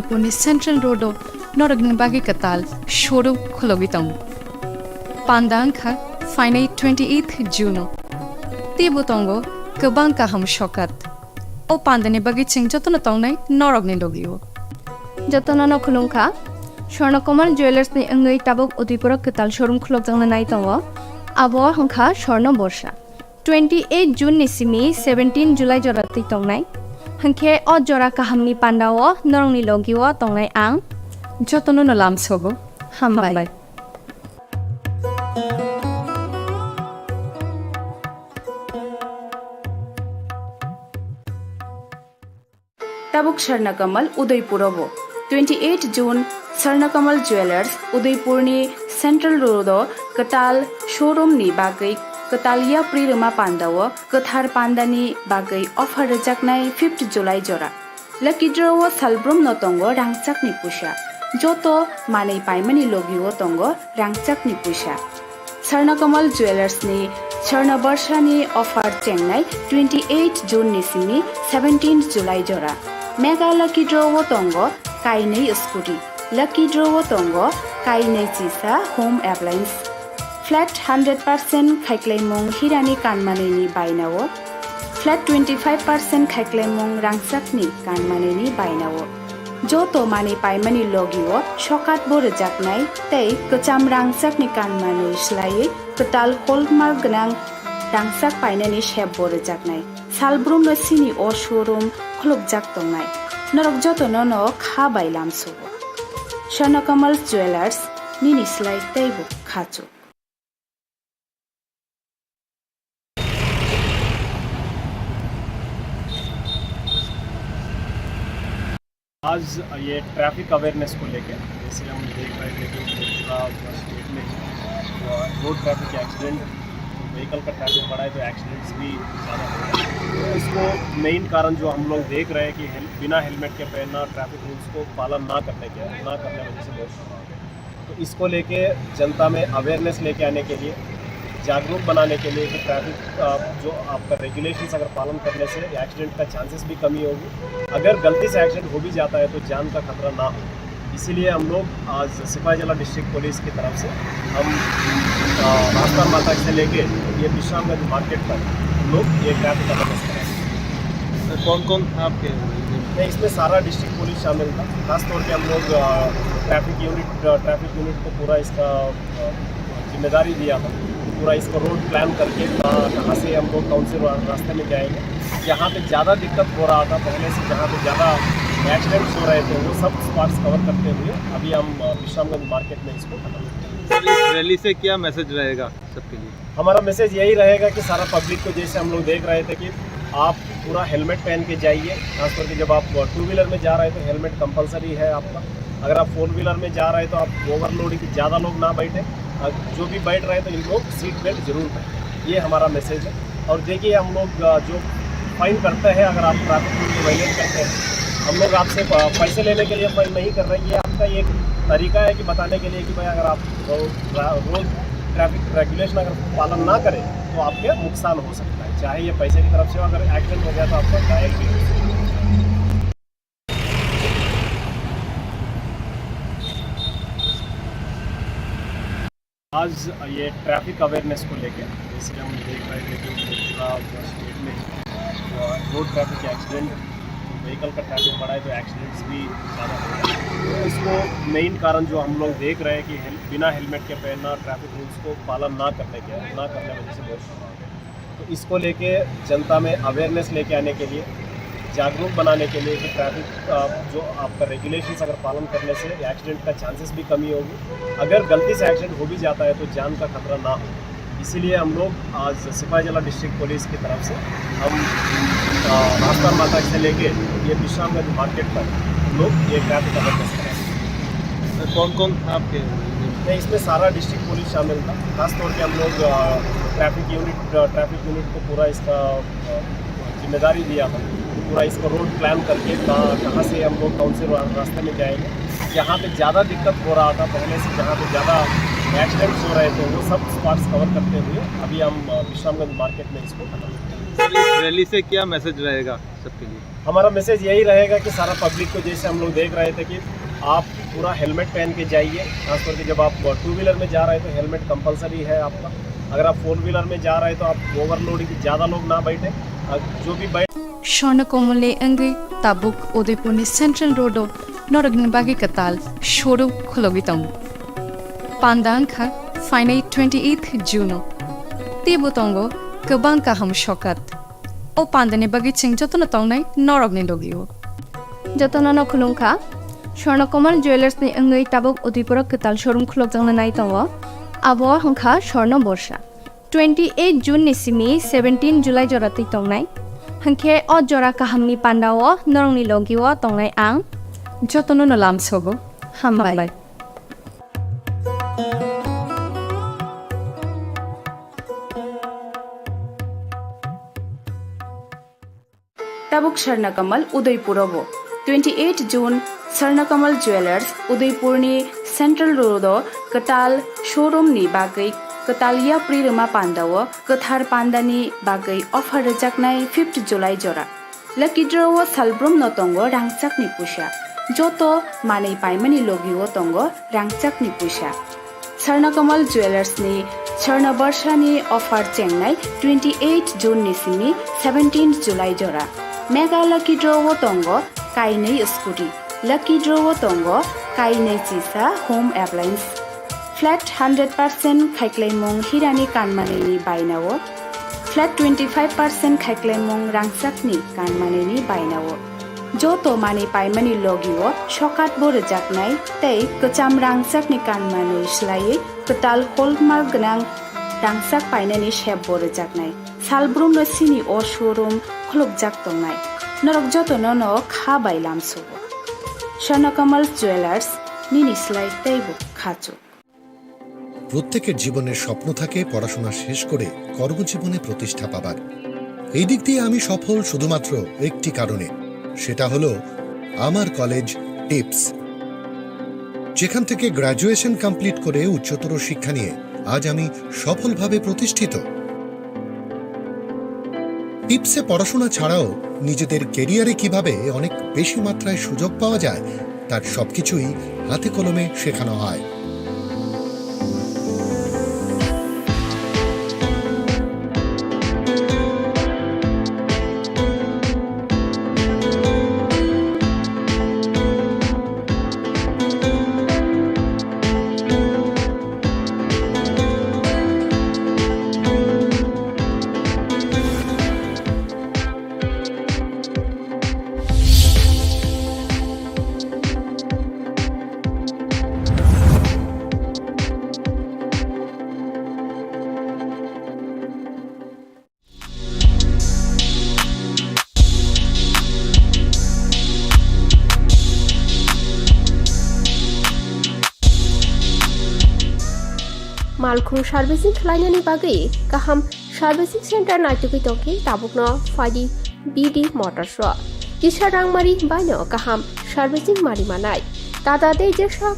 उदयपुरनि central रोडआव नरगनि बागै कताल showroom खुलोगी तंग पांदा अंखा फाइनाई 28 जून तेबो तंगो गोबां काहम शौकत ओ पांदानि बागै चिंग जतन तंगनाय नरगनि लोगियो जतन न खुलुंखा स्वर्णकमल ज्वेलर्स नि अंगै ताबक उदयपुर कताल शोरूम खुलक जंग नाय तंग आबो हंखा स्वर्ण वर्षा 28 जून निसिमी 17 जुलाई जराति तंगनाय हंखे अ जरा काहमनि पांदाव नरंनि लोगियो तंगनाय आं जतन न लामसोगो हामबाय ताबुक स्वर्णकमल उदयपुरबो 28 जून स्वर्णकमल ज्वेलर्स उदयपुरनि सेंट्रल रोडआव कताल शोरूमनि बागै कतालिया प्रिरमा पांदाव कथार पांदानि बागै अफर रजाकनाय 5 जुलाई जरा लकी ड्रव सालब्रम नतंगो रांचाकनि पुषा जोतो मानै पाइमानि लोगियो तंगो रांचाकनि पुषा स्वर्णकमल ज्वेलर्सनि स्वर्ण वर्षानि अफर चेंगनाय 28 जून निसिमी 17 जुलाई जरा मेगा लकी ड्रव तंगो काइनै स्कूटी लकी ड्रव तंगो काइनै चिसा होम एप्लायंस फ्लैट 100% खाइक्लाइमंग हिरानि कानमानेनि बायनावो फ्लैट 25% खाइक्लाइमंग रांचाकनि कानमानेनि बायनावो जोतो माने पाइमानि लोगियो शकात बोर जाकनाय तै कचाम रांचाकनि कानमानै स्लायै कताल हलमार्क गोनां रांचाक पाइनानि शेप बोर जाकनाय सालब्रुम सिनि अ शोरूम खुलुक जाक तंनाय नरक जोतो न खा बायलाम सुबो स्वर्णकमल ज्वेलर्स निनि स्लाय तैबो खाचो आज ये ट्रैफिक अवेयरनेस को लेकर जैसे हम देख रहे थे कि पूरा स्टेट में रोड ट्रैफिक एक्सीडेंट व्हीकल का ट्रैफिक बढ़ा है तो एक्सीडेंट्स भी ज़्यादा हो रहे हैं। तो इसको मेन कारण जो हम लोग देख रहे हैं कि बिना हेलमेट के पहनना ट्रैफिक रूल्स को पालन ना करने वजह से बहुत हो गया। तो इसको लेके जनता में अवेयरनेस लेके आने के लिए जागरूक बनाने के लिए कि ट्रैफिक जो आपका रेगुलेशंस अगर पालन करने से एक्सीडेंट का चांसेस भी कमी होगी। अगर गलती से एक्सीडेंट हो भी जाता है तो जान का खतरा ना हो, इसीलिए हम लोग आज सिपाहीजला डिस्ट्रिक्ट पुलिस की तरफ से हम भास्कर माता से लेके ये विश्रामगंज मार्केट तक हम लोग ये ट्रैफिक अवेयरनेस करेंगे। कौन कौन आपके इसमें सारा डिस्ट्रिक्ट पुलिस शामिल था। खासतौर पर हम लोग ट्रैफिक यूनिट को पूरा इसका जिम्मेदारी दिया था। पूरा इसको रोड प्लान करके कहाँ से हम लोग कौन से रास्ते में जाएंगे, जहाँ पे ज़्यादा दिक्कत हो रहा था पहले से, जहाँ पे ज़्यादा एक्सीडेंट्स हो रहे थे वो सब स्पॉट्स कवर करते हुए अभी हम विश्रामगंज मार्केट में इसको खत्म करेंगे। इस रैली से क्या मैसेज रहेगा सबके लिए? हमारा मैसेज यही रहेगा कि सारा पब्लिक को, जैसे हम लोग देख रहे थे कि आप पूरा हेलमेट पहन के जाइए। खासतौर पर जब आप 2 व्हीलर में जा रहे हैं तो हेलमेट कंपलसरी है आपका। अगर आप 4 व्हीलर में जा रहे हैं तो आप ओवरलोडिंग की ज़्यादा लोग ना बैठे, जो भी बैठ रहे हैं तो इन लोग सीट बेल्ट जरूर पहनें। ये हमारा मैसेज है। और देखिए हम लोग जो फाइन करते हैं, अगर आप ट्रैफिक रूल को वायलेट करते हैं, हम लोग आपसे पैसे लेने के लिए फाइन नहीं कर रहे। ये आपका एक तरीका है कि बताने के लिए कि भाई अगर आप रोड ट्रैफिक रेगुलेशन अगर पालन ना करें तो आपके नुकसान हो सकता है, चाहे ये पैसे की तरफ से, अगर एक्सीडेंट हो गया तो आपका घायल भी हो सकता है। आज ये ट्रैफिक अवेयरनेस को लेकर जैसे हम देख रहे थे कि पूरा स्टेट में रोड ट्रैफिक एक्सीडेंट व्हीकल का ट्रैफिक बढ़ा है तो एक्सीडेंट्स भी ज़्यादा हो रहे हैं। तो इसको मेन कारण जो हम लोग देख रहे हैं कि बिना हेलमेट के पहनना ट्रैफिक रूल्स को पालन ना करने वजह से बहुत हो गया। तो इसको लेके जनता में अवेयरनेस लेके आने के लिए, जागरूक बनाने के लिए कि ट्रैफिक जो आपका रेगुलेशंस अगर पालन करने से एक्सीडेंट का चांसेस भी कमी होगी। अगर गलती से एक्सीडेंट हो भी जाता है तो जान का खतरा ना हो, इसीलिए हम लोग आज सिपाहीजला डिस्ट्रिक्ट पुलिस की तरफ से हम भास्कर माता से लेके ये विश्रामगंज मार्केट तक हम लोग ये ट्रैफिक अवेयरनेस करेंगे। कौन कौन आपके इसमें सारा डिस्ट्रिक्ट पुलिस शामिल था। खासतौर पर हम लोग ट्रैफिक यूनिट को पूरा इसका जिम्मेदारी दिया था। पूरा इसको रोड प्लान करके कहाँ से हम लोग कौन से रास्ते में जाएंगे, जहाँ पे ज़्यादा दिक्कत हो रहा था पहले से, जहाँ पे ज़्यादा एक्सीडेंट्स हो रहे थे वो सब स्पॉट्स कवर करते हुए अभी हम विश्रामगंज मार्केट में इसको खत्म करेंगे। सर इस रैली से क्या मैसेज रहेगा सबके लिए? हमारा मैसेज यही रहेगा कि सारा पब्लिक को, जैसे हम लोग देख रहे थे कि आप पूरा हेलमेट पहन के जाइए, खास करके जब आप 2 व्हीलर में जा रहे हैं तो हेलमेट कंपलसरी है आपका। अगर आप 4 व्हीलर में जा रहे हैं तो आप ओवरलोडिंग, ज़्यादा लोग ना बैठे, जो भी बैठ স্বর্ণকমলে অঙ্গৈ তাবুক উদয়পুরনি সেন্ট্রাল রোডো নরগনি বাগি কাতাল শোরুম খলগিতং পান্দাংখা ফাইনাই 28 জুনো তেবুতঙ্গ গোবাং কাহাম সকাত ও পান্দানি বাগি চিং যতন তংনাই নরগনি লগিও যতনানো খুলুংখা স্বর্ণকমল জুয়েলার্সনি অঙ্গৈ তাবুক উদয়পুর কাতাল শোরুম খুলকজাংনা নাইতঙ্গ আবহাওয়া হংখা স্বর্ণ বর্ষা 28 জুন নিসিমি 17 জুলাই জরাতি তংনাই হাংখে অ জরা কাহামনি পান্ডাও নরংনি লগিও তংনাই আং যতন লাম সগো হামবাই ताबुक स्वर्णकमल उदयपुरबो 28 जून स्वर्णकमल ज्वेलर्स उदयपुरनि सेंट्रल रोड कताल शोरूम नि बागै कतालिया प्रिरमा पांडाव कथार पांडानि बागै ऑफर रजाकनाय 5 जुलाई जरा लकी ड्रव सालब्रम नतंग रांगचाकनि पुषा जतो मानै पाइमानि लोगिओ तंग रांगचाकनि पुषा स्वर्णकमल ज्वेलर्स नि स्वर्ण वर्षानि ऑफर चेंगनाय 28 जून निसिमी 17 जुलाई जरा मेगा लकी ड्रव तंग काइनै स्कूटी लकी ड्रव तंग काइनै चिसा होम एप्लायंस फ्लैट 100% खाइक्लाइमंग हिरानि कानमानेनि बायनाव फ्लैट 25% खाइक्लाइमंग रांगसाकनि कानमानेनि बायनाव जतो माने पाइमानि लोगिओ शकात बोर जाकनाय तै कचाम रांगसाकनि कानमानै स्लायै कताल हलमार्क गोनां रांगसाक पाइनानि शेप बोर जाकनाय सालब्रुम सिनि अ शोरूम खलक जाक तंनाय नरक जतो न खा बायलाम सुबो स्वर्णकमल ज्वेलार्स निनि स्लाइ तैबो खाचो প্রত্যেকের জীবনের স্বপ্ন থাকে পড়াশোনা শেষ করে কর্মজীবনে প্রতিষ্ঠা পাবার। এই দিক দিয়ে আমি সফল শুধুমাত্র একটি কারণে, সেটা হলো আমার কলেজ টিপস, যেখান থেকে গ্র্যাজুয়েশন কমপ্লিট করে উচ্চতর শিক্ষা নিয়ে আজ আমি সফলভাবে প্রতিষ্ঠিত। টিপসে পড়াশোনা ছাড়াও নিজেদের কেরিয়ারে কিভাবে অনেক বেশি মাত্রায় সুযোগ পাওয়া যায় তার সবকিছুই হাতে কলমে শেখানো হয়। मालखुं सार्भिसिं खालायनायनि बागै गाहाम सार्भिसिं सेन्टार नायटुगै तंखि ताबुकनो फाइदि बिडि मटर्स किसा रांमारि बायनो गाहाम सार्भिसिं मारिमानाय टाटा दैजेसा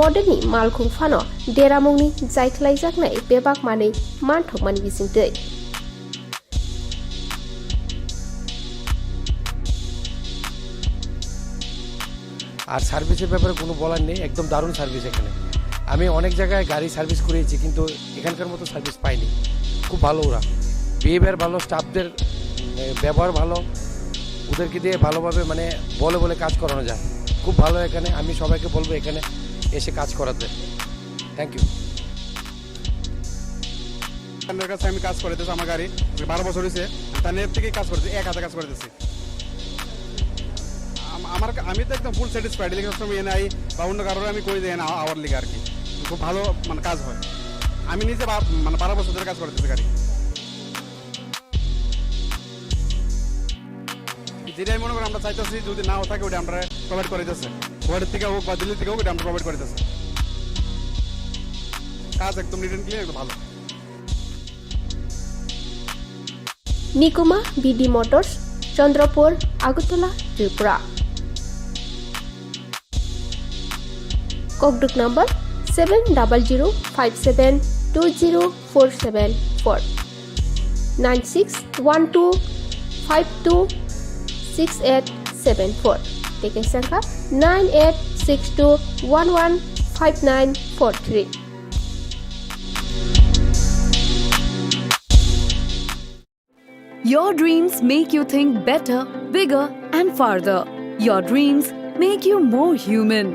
मडेलनि मालखुं फानो देरामुंनि जायख्लायजाकनाय बेबाक मानै मानथकमानि बिसिंतै আর সার্ভিসের ব্যাপারে কোনো বলার নেই, একদম দারুণ সার্ভিস। এখানে আমি অনেক জায়গায় গাড়ি সার্ভিস করিয়েছি কিন্তু এখানকার মতো সার্ভিস পাইনি। খুব ভালো, ওরা বিহেভিয়ার ভালো, স্টাফদের ব্যবহার ভালো, ওদেরকে দিয়ে ভালোভাবে মানে বলে বলে কাজ করানো যায়। খুব ভালো এখানে, আমি সবাইকে বলবো এখানে এসে কাজ করাতে। Thank you. তার কাছে আমি কাজ করতেছি, আমার গাড়ি 12 বছর হয়েছে, তার নেট থেকে কাজ করতেছি, এক হাতে কাজ করতেছি। আমি তো একদম ফুল স্যাটিসফাইড, লিখে সময় এনে আই বা অন্য কারোর আমি করে দিই না আওয়ার লিগে আর কি, খুব ভালো মানে কাজ হয়। আমি নিজে মানে 12 বছর ধরে কাজ করতেছি গাড়ি। যেটাই মনে করি আমরা চাইতেছি যদি নাও থাকে ওটা আমরা প্রোভাইড করে দিতেছে, ওয়ার্ডের থেকে হোক বা দিল্লি থেকে হোক ওটা আমরা প্রোভাইড করে দিতেছে। কাজ একদম নিট অ্যান্ড ক্লিন, একদম ভালো। নিকুমা বিডি মোটরস, চন্দ্রপুর, আগরতলা, ত্রিপুরা। ককডুক নাম্বার 7005720474। 9612526874 टेकिं संख्या 9862115943 Your dreams make you think better, bigger, and farther. Your dreams make you more human.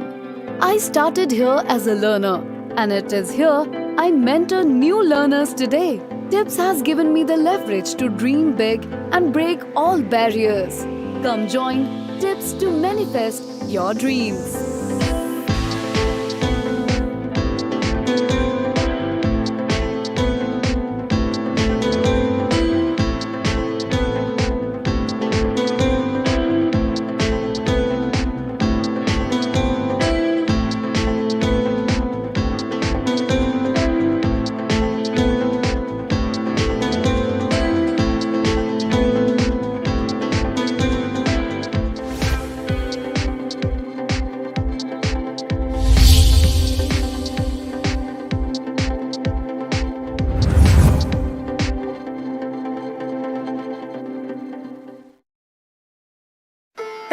I started here as a learner, and it is here I mentor new learners today. Tips has given me the leverage to dream big and break all barriers. Come join Tips to manifest your dreams.